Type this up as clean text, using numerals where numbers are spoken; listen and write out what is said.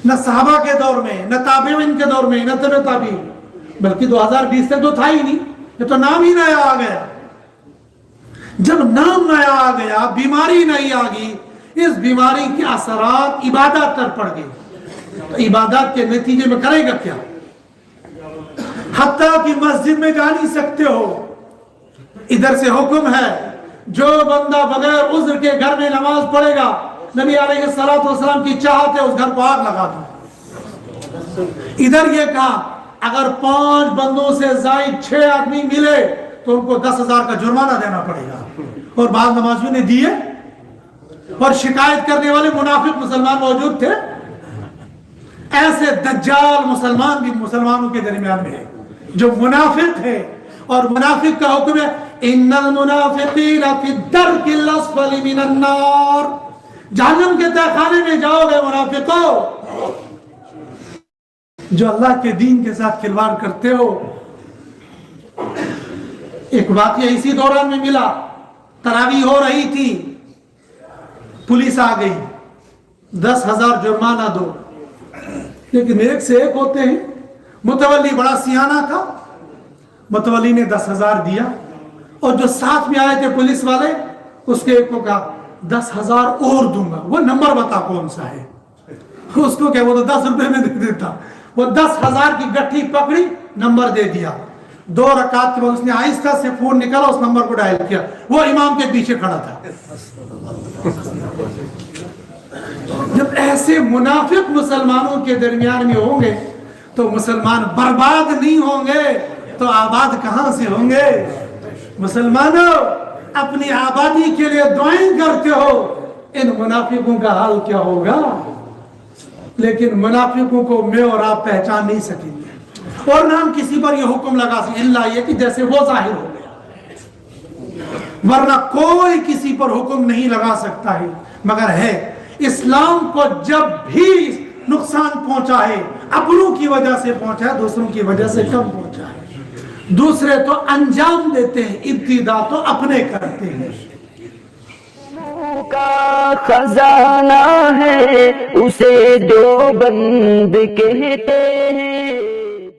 نہ صحابہ کے دور میں، نہ تابعین کے دور میں، نہ تبع تابعین، بلکہ 2020 تک تو تھا ہی نہیں، یہ تو نام ہی نیا آ گیا۔ جب نام نیا آ گیا، بیماری نئی آ گئی، اس بیماری کے اثرات عبادات پر پڑ گئے، تو عبادات کے نتیجے میں کرے گا کیا؟ حتیٰ کہ مسجد میں جا نہیں سکتے ہو، ادھر سے حکم ہے جو بندہ بغیر عذر کے گھر میں نماز پڑھے گا، نبی علیہ السلام کی چاہت ہے اس گھر کو آگ لگا دو۔ ادھر یہ کہا اگر 5 بندوں سے زائد 6 آدمی ملے تو ان کو 10,000 کا جرمانہ دینا پڑے گا، اور بعض نمازیوں نے دیے، اور شکایت کرنے والے منافق مسلمان موجود تھے۔ ایسے دجال مسلمان بھی مسلمانوں کے درمیان میں ہے جو منافق ہے، اور منافق کا حکم ہے ان المنافقین فی الدرک الاسفل من النار، جہنم کے تہہ خانے میں جاؤ گے منافقوں جو اللہ کے دین کے ساتھ کھلواڑ کرتے ہو۔ ایک واقعہ اسی دوران میں ملا، تراویح ہو رہی تھی، پولیس آ گئی، 10,000 جرمانہ دو، لیکن ایک سے ایک ہوتے ہیں۔ متولی بڑا سیانہ تھا، متولی نے 10,000 دیا، اور جو ساتھ میں آئے تھے پولیس والے، اس کے ایک کو کہا 10,000 اور دوں گا، وہ نمبر بتا کون سا ہے، اس کو کہا وہ تو 10 روپے میں دے دیتا، وہ 10,000 کی گٹھی پکڑی، نمبر دے دیا۔ 2 رکعت کے بعد اس نے آہستہ سے فون نکالا، اس نمبر کو ڈائل کیا، وہ امام کے پیچھے کھڑا تھا۔ جب ایسے منافق مسلمانوں کے درمیان میں ہوں گے تو مسلمان برباد نہیں ہوں گے تو آباد کہاں سے ہوں گے؟ مسلمانوں اپنی آبادی کے لیے دعائیں کرتے ہو، ان منافقوں کا حال کیا ہوگا؟ لیکن منافقوں کو میں اور آپ پہچان نہیں سکیں گے، اور نہ ہم کسی پر یہ حکم لگا سکیں اللہ یہ کہ جیسے وہ ظاہر ہو گیا، ورنہ کوئی کسی پر حکم نہیں لگا سکتا ہے، مگر ہے اسلام کو جب بھی نقصان پہنچا ہے اپنوں کی وجہ سے پہنچا ہے، دوسروں کی وجہ سے کم پہنچا ہے۔ دوسرے تو انجام دیتے ہیں، ابتدا تو اپنے کرتے ہیں۔ کا خزانہ ہے اسے جو بند کہتے ہیں۔